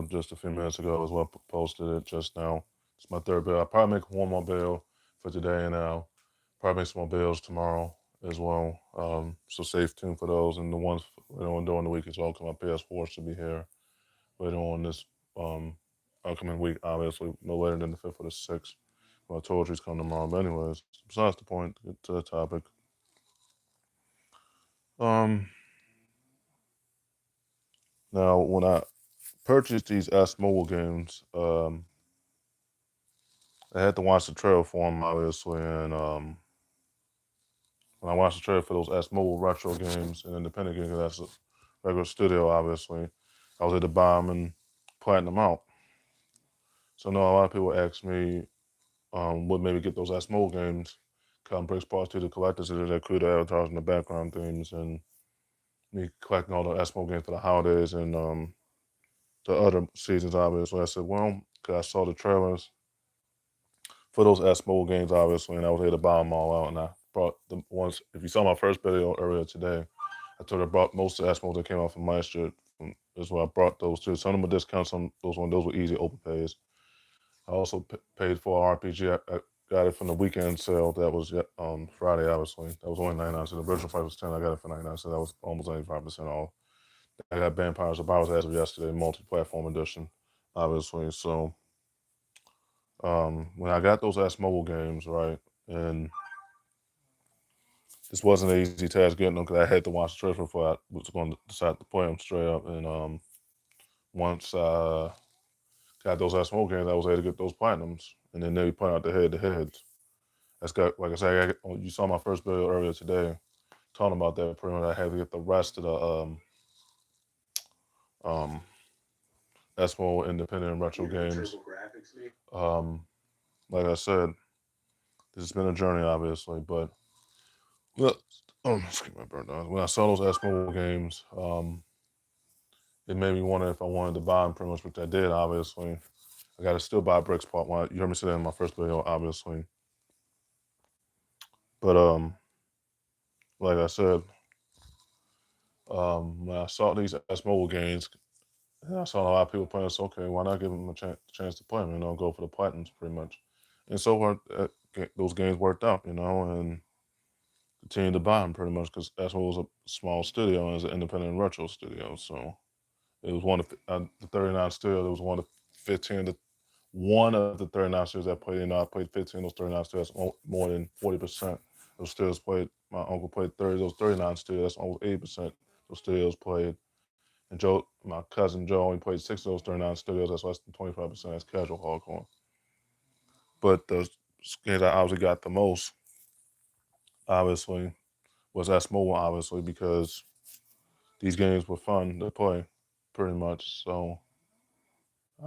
bail just a few minutes ago as well. Posted it just now. It's my third bail. I'll probably make one more bail for today, and I'll probably make some more bails tomorrow as well. So stay tuned for those, and the ones during the week as well, because my PS4 should be here later on this um, upcoming week, obviously, no later than the 5th or the 6th. Well, I told you it's coming tomorrow. But anyways, besides the point, to get to the topic. Um, Now, when I purchased these S mobile games, I had to watch the trailer for them, obviously, and when I watched the trailer for those S mobile retro games and independent games, 'cause that's a regular studio, obviously, I was able to buy them and plan them out. So, no, a lot of people ask me, would maybe get those S mobile games, come brings parts to the collectors that create the avatars and the background themes, and me collecting all the S mobile games for the holidays and the other seasons, obviously. I said, well, because I saw the trailers for those S mobile games, obviously, and I was able to buy them all out. And I brought the ones, if you saw my first video earlier today, I told you I brought most of the S mobiles that came out from last year as well. I brought those too. Some of them were discounts, those were easy open pays. I also paid for an RPG. I got it from the weekend sale. That was Friday, obviously. That was only 99 cents. The original price was 10. I got it for 99 cents. That was almost 95% off. I got Vampires of Bowers as of yesterday, multi-platform edition, obviously. So when I got those S mobile games, right, and this wasn't an easy task getting them because I had to watch the trailer before I was going to decide to play them straight up. And once I got those S mobile games, I was able to get those platinums, and then they point out the head-to-heads. That's got, like I said, you saw my first video earlier today talking about that. Pretty much, I had to get the rest of the um, S mobile independent and retro games. Like I said, this has been a journey, obviously, but look, let's keep my burn down. When I saw those S mobile games, it made me wonder if I wanted to buy them, pretty much, which I did, obviously. I got to still buy bricks part one. You heard me say that in my first video, obviously. But like I said, when I saw these S mobile games, and I saw a lot of people playing, so okay, why not give them a chance to play them? Go for the platinums, pretty much. And so those games worked out, and continued to buy them pretty much because that's what was a small studio and it's an independent retro studio. So it was one of the 39 studios. It was one of 15. One of the 39 studios I played. I played 15 of those 39 studios. More than 40% those studios played. My uncle played 30 of those 39 studios. That's almost 80% those studios played. And Joe, my cousin Joe, only played 6 of those 39 studios. That's less than 25%. That's casual hardcore. But the games I obviously got the most, obviously, was S Mobile, obviously, because these games were fun to play, pretty much. So,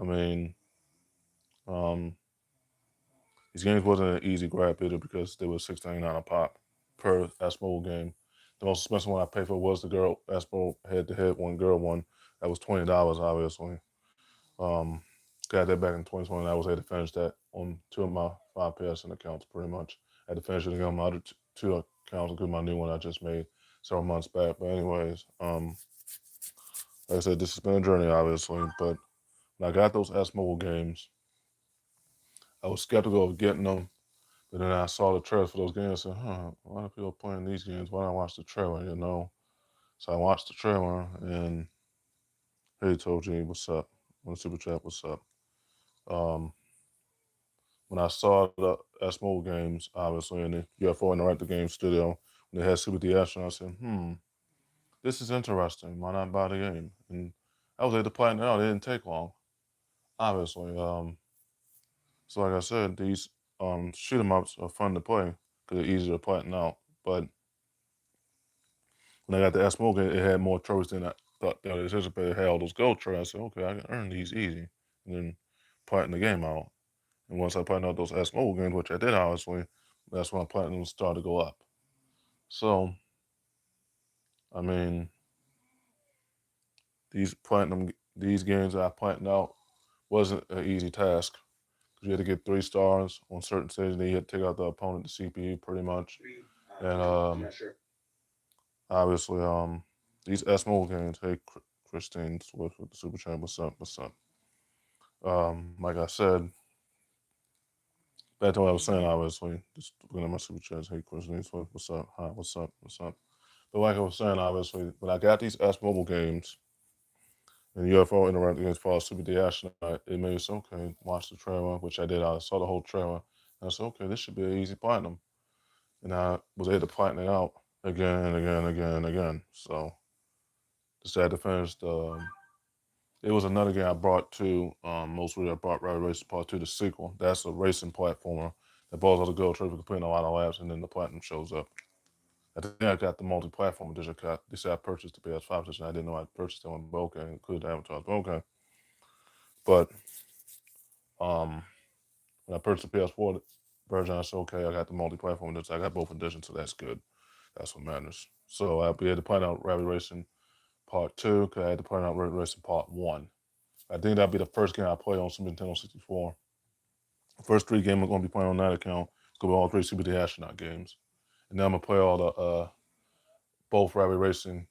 I mean, um, these games wasn't an easy grab either because they were $6.99 a pop per S Mobile game. The most expensive one I paid for was the girl S Mobile head-to-head one, girl one. That was $20, obviously. Um, got that back in 2020. And I was able to finish that on 2 of my 5 PSN accounts, pretty much. I had to finish it again on my other 2 accounts, including my new one I just made several months back. But anyways, like I said, this has been a journey, obviously, but when I got those S Mobile games, I was skeptical of getting them, but then I saw the trailer for those games and said, a lot of people are playing these games. Why don't I watch the trailer? So I watched the trailer, and hey, Toji, what's up? On the Super Chat, what's up? Um, when I saw the S Mobile games, obviously, in the UFO Interactive Game Studio, when they had Super DS, and I said, this is interesting. Why not buy the game? And I was able to plan it out. It didn't take long, obviously. So like I said, these shoot 'em ups are fun to play because they're easier to plan out. But when I got the S Mobile game, it had more trophies than I thought that I anticipated. It had all those gold trophies. I said, okay, I can earn these easy. And then platinum the game out. And once I platinumed out those S Mobile games, which I did obviously, that's when platinum started to go up. So, I mean, these games that I planned out wasn't an easy task. You had to get 3 stars on certain stages. Then you had to take out the opponent, the CPU, pretty much. And obviously, these S mobile games. Hey, Christine Swift with the Super Chat. What's up? What's up? Like I said, back to what I was saying, obviously, just looking at my super chats. Hey, Chris, what's up? Hi, what's up? What's up? But like I was saying, obviously, when I got these S mobile games and UFO interacting against Fall Super D Astronaut, it made me say, okay, watch the trailer, which I did. I saw the whole trailer. And I said, okay, this should be an easy platinum. And I was able to platinum it out again and again and again and again. So just had to finish the. It was another game I brought to. Most really I brought Rally Racing Part 2, the sequel. That's a racing platformer that balls out the gold trophy, completing a lot of laps, and then the platinum shows up. I think I got the multi-platform edition. They said I purchased the PS5 edition. I didn't know I purchased it on, but okay, included the avatars, but okay. But um, when I purchased the PS4 version, I said, okay, I got the multi-platform edition. I got both editions, so that's good. That's what matters. So I'll be able to plan out Rally Racing Part 2, because I had to plan out Rally Racing Part 1. I think that'll be the first game I play on Super Nintendo 64. The first 3 games I'm going to be playing on that account. It's going to be all 3 Super D Astronaut games. And then I'm going to play all the both Rally Racing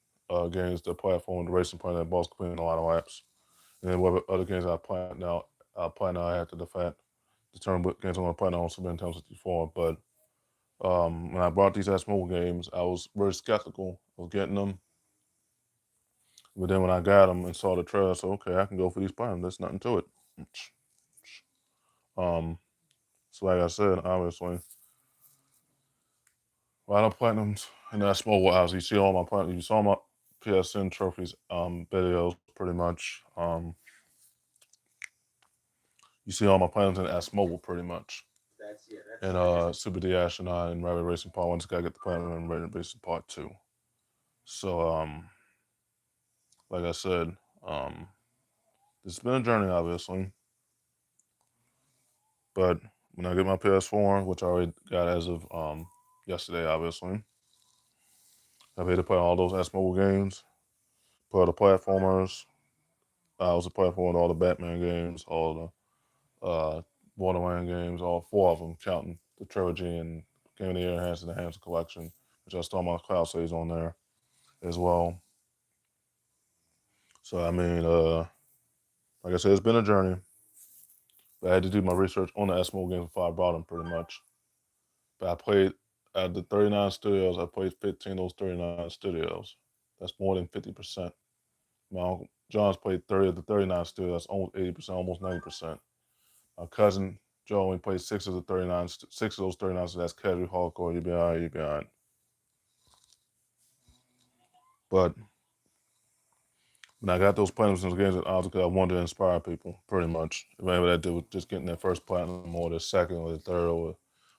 games, the platform, the racing plan that balls completing a lot of laps. And then what other games I'll play now after the fact, determine what games I'm going to play now on Super Nintendo 64. But when I brought these as mobile games, I was very skeptical of getting them. But then when I got them and saw the trailer, I said, okay, I can go for these platinums. There's nothing to it. Um, so like I said, obviously, a lot of platinums and that's mobile house. You see all my platinums. You saw my PSN trophies videos pretty much. You see all my platinums in S mobile pretty much. And Super D Astronaut and Rabbit Racing Part 1. Just gotta get the platinum and Rabbit Racing Part 2. So like I said, it's been a journey obviously. But when I get my PS4, which I already got as of yesterday, obviously, I'll be able to play all those S mobile games, play all the platformers. I was a platform with all the Batman games, all the Borderland games, all 4 of them, counting the trilogy and Game of the Year Hanson and the Hanson collection, which I still have my cloud saves on there as well. So I mean, like I said, it's been a journey. But I had to do my research on the S mobile games before I bought them, pretty much. But I played at the 39 studios. I played 15 of those 39 studios. That's more than 50%. My uncle John's played 30 of the 39 studios. That's almost 80%, almost 90%. My cousin Joe only played 6 of the 39, 6 of those 39. So that's casual, hardcore. You'll be all right. You'll be all right. But when I got those platinums in those games, I was because I wanted to inspire people, pretty much. Whatever that did was just getting their first platinum or their second or their third or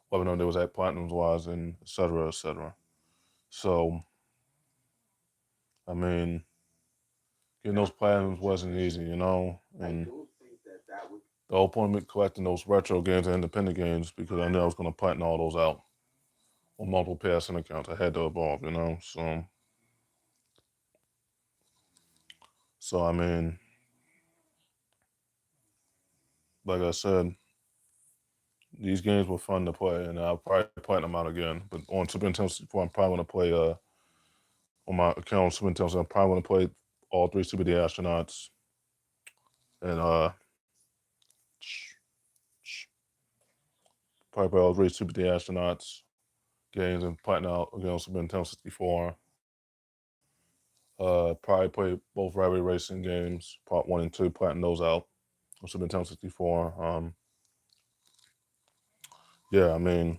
whatever there was at platinums wise, and et cetera, et cetera. So, I mean, getting those platinums wasn't easy, you know? And the whole point of me collecting those retro games and independent games because I knew I was going to platinum all those out on multiple PSN accounts. I had to evolve, you know? So I mean, like I said, these games were fun to play, and I'll probably play them out again. But on Super Nintendo 64, I'm probably going to play on my account on Super Nintendo. I'm probably going to play all 3 Super D Astronauts, and probably play all 3 Super D Astronauts games and platinum out again on Super Nintendo 64. Probably play both Rabbit Racing games, Part 1 and 2, platinum those out on Super Nintendo 64. Yeah, I mean,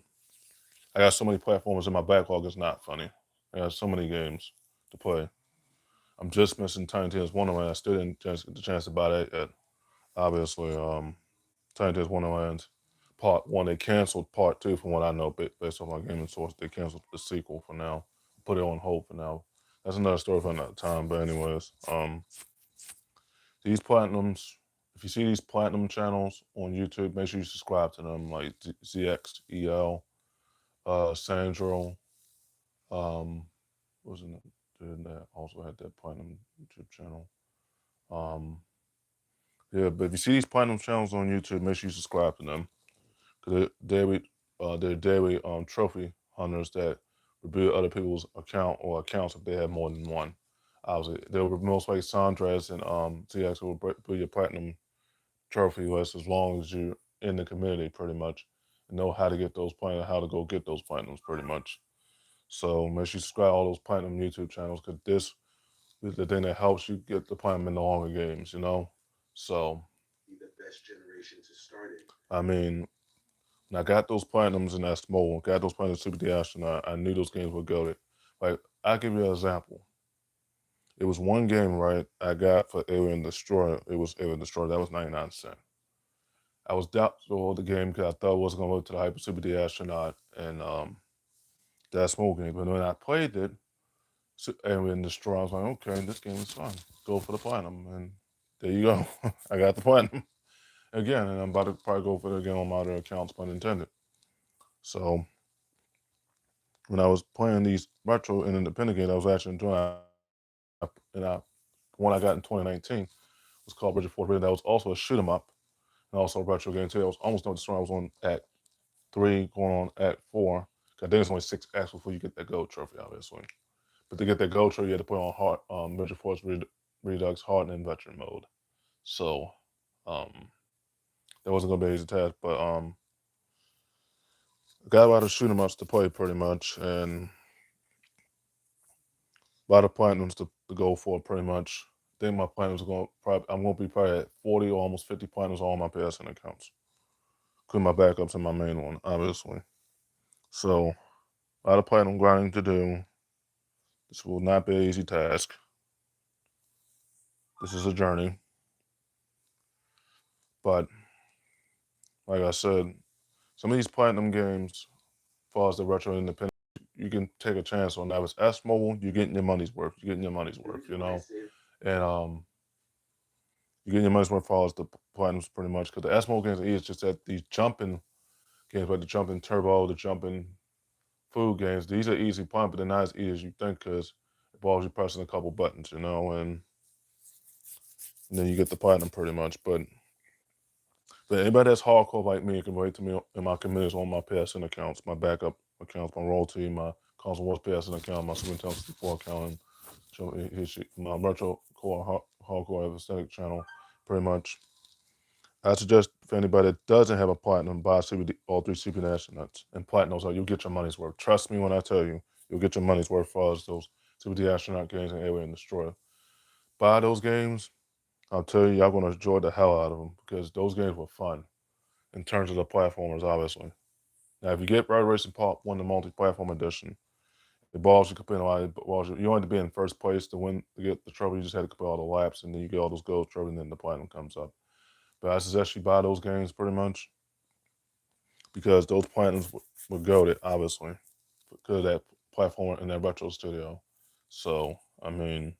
I got so many platformers in my backlog. It's not funny. I got so many games to play. I'm just missing Tiny Tina's Wonderland. I still didn't get the chance to buy that yet. Obviously, Tiny Tina's Wonderland Part 1. They canceled Part 2 from what I know, based on my gaming source. They canceled the sequel for now. Put it on hold for now. That's another story for another time. But anyways, these platinums, if you see these platinum channels on YouTube, make sure you subscribe to them, like ZXEL, Sandro, wasn't it? Dude, that also had that platinum YouTube channel. Yeah, but if you see these platinum channels on YouTube, make sure you subscribe to them because they're daily trophy hunters that review other people's account or accounts if they have more than one. Obviously, they were most likely Sandres and ZX will be your platinum trophy list as long as you're in the community, pretty much, and know how to get those platinum, how to go get those platinums, pretty much. So make sure you subscribe to all those platinum YouTube channels because this is the thing that helps you get the platinum in the longer games, you know. So I mean, when I got those platinums in that small, got those platinums Super the Astronaut, I knew those games were goated. Like I'll give you an example. It was one game, right, I got for Alien Destroyer. It was Alien Destroyer. That was 99¢. I was doubtful of the game because I thought it wasn't going to go to the Hyper Super the Astronaut and that small game. But when I played it, Alien Destroyer, I was like, okay, this game is fun. Go for the platinum. And there you go. I got the platinum again. And I'm about to probably go for it again on my other accounts, pun intended. So when I was playing these retro and independent games, I was actually enjoying it. And one I got in 2019 was called Bridget Ford. That was also a shoot 'em up and also a retro game too. I was almost done with the story. I was on Act 3, going on Act 4. I think it's only 6 acts before you get that gold trophy, obviously. But to get that gold trophy, you had to put on hard, Bridget Ford's Redux hard and veteran mode. So um, that wasn't gonna be an easy task. But I got a lot of shoot 'em ups to play pretty much, and a lot of platinums to go for pretty much. I think my platinums are going probably I'm gonna be probably at 40 or almost 50 platinums on all my PSN accounts. Including my backups and my main one, obviously. So a lot of platinum grinding to do. This will not be an easy task. This is a journey. But like I said, some of these platinum games, as far as the retro independent, you can take a chance on that. If it's S Mobile, you're getting your money's worth. You're getting your money's worth, you know? And you're getting your money's worth as far as the platinums pretty much. Because the S Mobile games is just that these jumping games, like the jumping turbo, the jumping food games, these are easy platinum, but they're not as easy as you think because it involves you pressing a couple buttons, you know, and then you get the platinum pretty much. But anybody that's hardcore like me can relate to me in my communities on my PSN accounts, my backup accounts, my royalty, my Console Wars PSN account, my Super Nintendo 64 account, and my retro core hardcore aesthetic channel, pretty much. I suggest for anybody that doesn't have a platinum, buy all 3 CP Astronauts and platinums, or you'll get your money's worth. Trust me when I tell you, you'll get your money's worth as far as those Super D Astronaut games and Alien Destroyer. Buy those games. I'll tell you, y'all gonna enjoy the hell out of them because those games were fun in terms of the platformers, obviously. Now, if you get Ride Racing Pop 1, the multi-platform edition, the balls you complete a lot of balls. You only have to be in first place to win to get the trophy. You just had to complete all the laps, and then you get all those gold trophies, and then the platinum comes up. But I suggest you buy those games pretty much because those platinums were goated, obviously, because of that platform in that retro studio. So, I mean,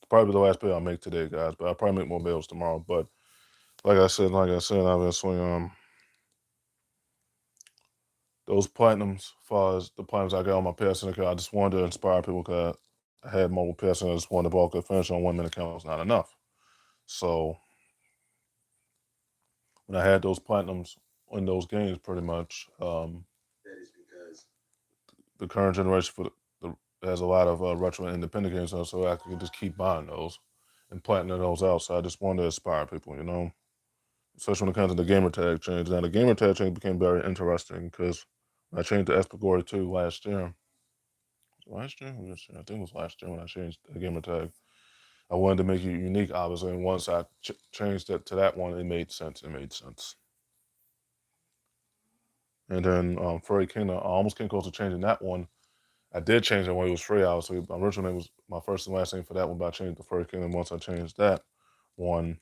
probably the last bill I'll make today, guys. But I'll probably make more bills tomorrow. But like I said, obviously, those platinums, as far as the platinums I got on my PSN account, I just wanted to inspire people because I had mobile PSN. I just wanted to bulk it. Finish on 1 minute account was not enough. So when I had those platinums in those games, pretty much, the current generation has a lot of retro and independent games, so I could just keep buying those and platinum those out. So I just wanted to inspire people, you know, especially when it comes to the gamer tag change. Now the gamer tag change became very interesting because I changed to Espagori 2 last year. Last year? I think it was last year when I changed the gamer tag. I wanted to make it unique, obviously, and once I changed it to that one, it made sense. It made sense. And then Furry Kingdom, I almost came close to changing that one. I did change it when it was free, obviously. My original name was my first and last name for that one, but I changed the Furry Kingdom. Once I changed that one,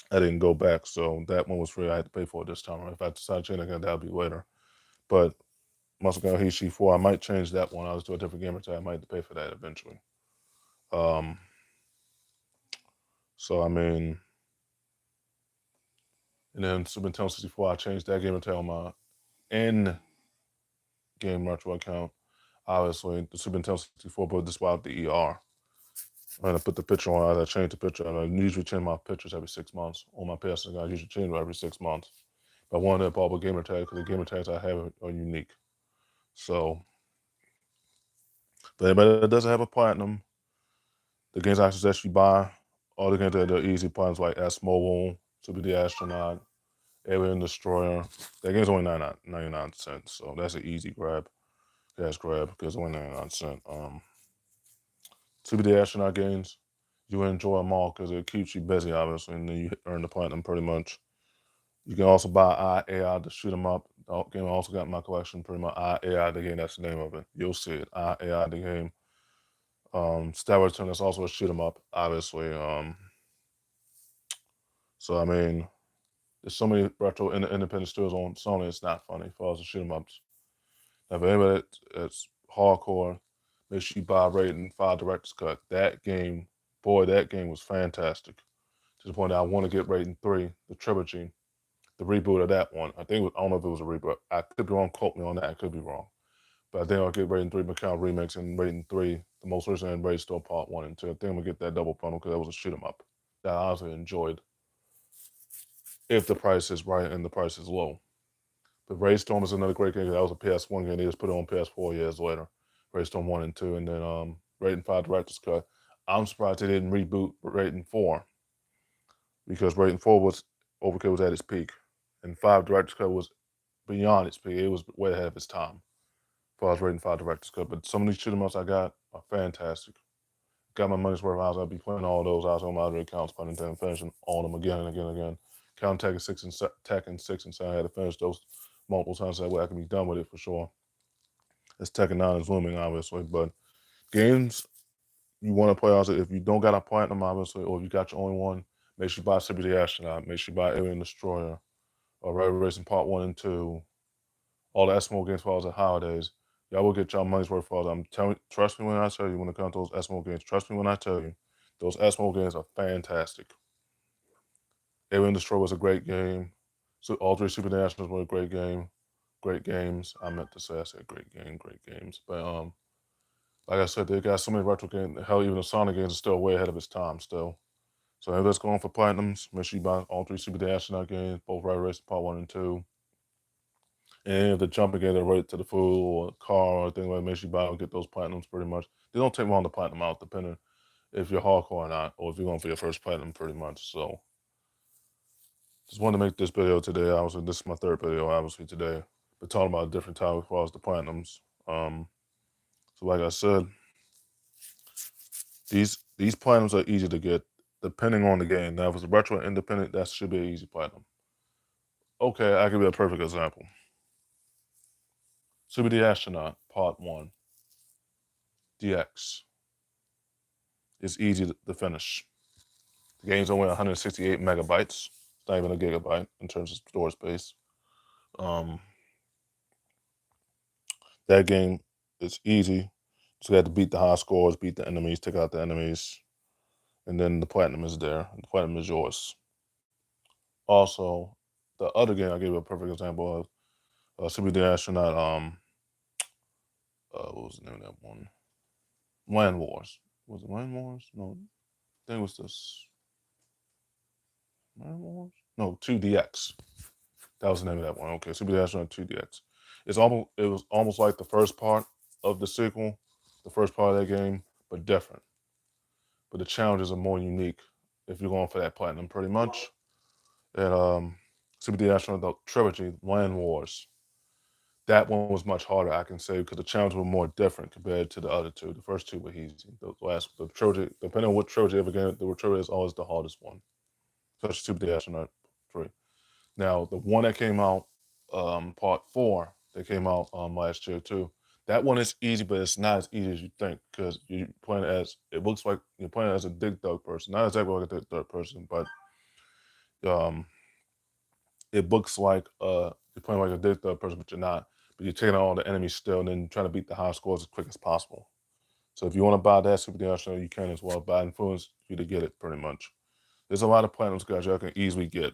I didn't go back. So that one was free. I had to pay for it this time. If I decide to change it again, that'll be later. But Muscle Hishi 4, I might change that one. I'll just do a different gamer tag. I might have to pay for that eventually. Um, so, I mean, and then Super Nintendo 64, I changed that gamer tag on my in game retro account. Obviously, the Super Nintendo 64, but this without the ER. And I put the picture on, I changed the picture, and I usually change my pictures every 6 months. On my PSN, I usually change them every 6 months. But I wanted to pop a gamer tag because the gamer tags I have are unique. So, but anybody that doesn't have a platinum, the games I suggest you buy All the games that are easy platinums like S Mobile, Super the Astronaut, Alien Destroyer. That game's only 99 cents, so that's an easy grab, cash grab, because it's only 99 cents. Super the Astronaut games, you enjoy them all because it keeps you busy, obviously, and then you earn the platinum pretty much. You can also buy AI to shoot them up. The game I also got in my collection, pretty much AI the game. That's the name of it. You'll see it. AI the game. Star Return is also a shoot 'em up, obviously. So I mean, there's so many retro independent studios on Sony. It's not funny for us to shoot 'em ups. Now, for anybody that's hardcore, make sure you buy Raiden 5 Director's Cut. That game, boy, that game was fantastic. To the point that I want to get Raiden 3, the trilogy, the reboot of that one. I don't know if it was a reboot. I could be wrong. Quote me on that. I could be wrong. But I think I'll get Raiden 3 Macau Remix and Raiden 3, the most recent and Raiden Store Part 1 and 2. I think I'm going to get that double bundle because that was a shoot 'em up that I honestly enjoyed if the price is right and the price is low. But Raid Storm is another great game. That was a PS1 game. They just put it on PS4 years later. Raid Storm 1 and 2. And then Raiden 5 Director's Cut. I'm surprised they didn't reboot Raiden 4 because Raiden 4 was Overkill was at its peak. And 5 Director's Cut was beyond its peak. It was way ahead of its time. As far as Raiden 5 Director's Cut. But some of these shoot 'em ups I got are fantastic. Got my money's worth. I'll be playing all those. I was on my other accounts, playing and finishing all them again and again and again. Count Tekken 6 and Tekken 6 and 7. I had to finish those multiple times so that way I can be done with it for sure. As Tekken 9 is looming, obviously. But games you want to play, also, if you don't got a platinum, obviously, or if you got your own one, make sure you buy Super the Astronaut. Make sure you buy Alien Destroyer or Red Racing Part 1 and 2. All the SMO games for the holidays. Y'all will get y'all money's worth for them. Trust me when I tell you, when it comes to those SMO games, trust me when I tell you, those SMO games are fantastic. Alien Destroyer was a great game. So all 3 Super Nationals were a great game. Great games. I meant to say I said great games. But like I said, they got so many retro games. Hell, even the Sonic games are still way ahead of its time still. So if that's going for platinums, make sure you buy all 3 Super Astronaut games, both Ride Racing Part 1 and 2. And if the jumping game, they're right to the food or a car or anything like that, make sure you buy and get those platinums pretty much. They don't take long to platinum out, depending if you're hardcore or not, or if you're going for your first platinum pretty much. So just wanted to make this video today. Obviously, this is my 3rd video, obviously, today. But talking about a different topic as far as the platinums. So like I said, these platinums are easy to get depending on the game. Now, if it's a retro independent, that should be an easy platinum. Okay, I'll give you a perfect example. Super the Astronaut, Part 1. DX. It's easy to finish. The game's only 168 megabytes. It's not even a gigabyte in terms of storage space. That game is easy. Just got to beat the high scores, beat the enemies, take out the enemies, and then the platinum is there. The platinum is yours. Also, the other game I gave you a perfect example of, Super the Astronaut. What was the name of that one? Land Wars. Was it Land Wars? No, I think it was this. Land Wars? No, 2DX. That was the name of that one. Okay, Super the Astronaut 2DX. It was almost like the first part of the sequel, the first part of that game, but different. But the challenges are more unique if you're going for that platinum, pretty much. And Super the Astronaut trilogy, Land Wars. That one was much harder, I can say, because the challenges were more different compared to the other 2. The first 2 were easy. The trilogy, depending on what trilogy ever game, the trilogy is always the hardest one. Especially Super the Astronaut 3. Now, the one that came out, Part 4, that came out last year too. That one is easy, but it's not as easy as you think because you're playing as, it looks like you're playing as a Dig Dug person. Not exactly like a Dig Dug person, but it looks like you're playing like a Dig Dug person, but you're not. But you're taking out all the enemies still and then trying to beat the high scores as quick as possible. So if you want to buy that Super National, you can as well. But I influence you to get it pretty much. There's a lot of platinums, guys, y'all can easily get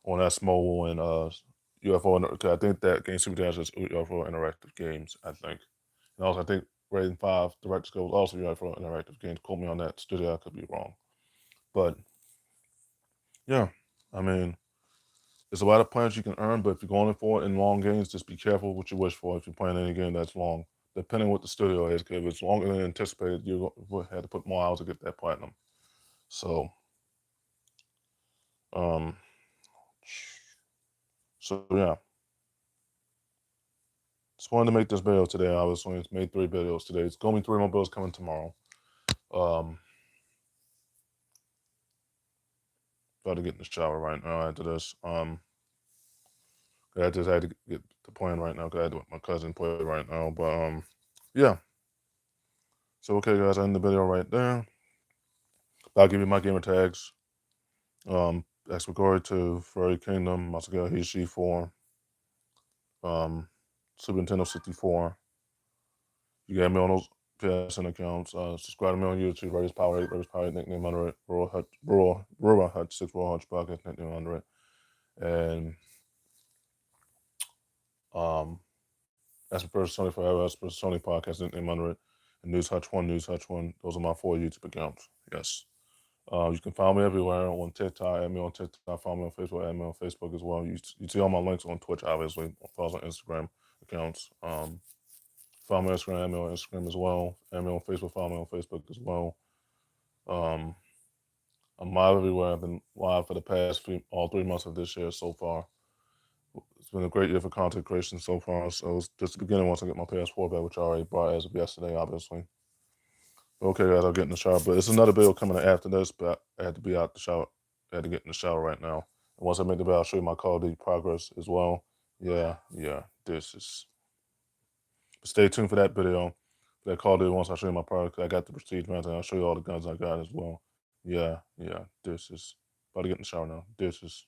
on S Mobile and UFO. I think that game Super Dash is UFO Interactive Games, I think. And also, I think Raiden 5 Director's Cut was also UFO Interactive Games. Quote me on that studio, I could be wrong. But, yeah, I mean, there's a lot of points you can earn, but if you're going for it in long games, just be careful what you wish for if you're playing any game that's long, depending on what the studio is. Because if it's longer than anticipated, you will have to put more hours to get that platinum. So, um, so yeah, just wanted to make this video today. Obviously, it's made 3 videos today. It's going to be 3 more videos coming tomorrow. About to get in the shower right now after this. I just had to get the plan right now because I had to let my cousin play right now. But yeah. So okay, guys, I end the video right there. I'll give you my gamer tags. X Gregory 2, Furry Kingdom, Masaka Hishi 4, Super Nintendo 64. You got me on those PSN accounts. Subscribe to me on YouTube, Raise Power 8, Raise Power 8, nickname under it. Rural Hut 6, Rural Hutch Podcast, nickname under it. And that's the first Sony Forever, that's the Sony Podcast, nickname under it. And News Hutch 1, News Hutch 1. Those are my 4 YouTube accounts. Yes. You can find me everywhere on TikTok, add me on TikTok, follow me on Facebook, add me on Facebook as well. You see all my links on Twitch, obviously, follow on Instagram accounts. Follow me on Instagram, add me on Instagram as well. Add me on Facebook, follow me on Facebook as well. I'm live everywhere. I've been live for the past all 3 months of this year so far. It's been a great year for content creation so far. So it's just the beginning once I get my PS4 back, which I already bought as of yesterday, obviously. Okay, guys, I'll get in the shower. But it's another video coming after this, but I had to be out the shower. I had to get in the shower right now. And once I make the video, I'll show you my Call of Duty progress as well. Yeah, this is... But stay tuned for that video. For that Call of Duty, once I show you my progress, I got the Prestige mountain. I'll show you all the guns I got as well. Yeah, this is... About to get in the shower now. This is...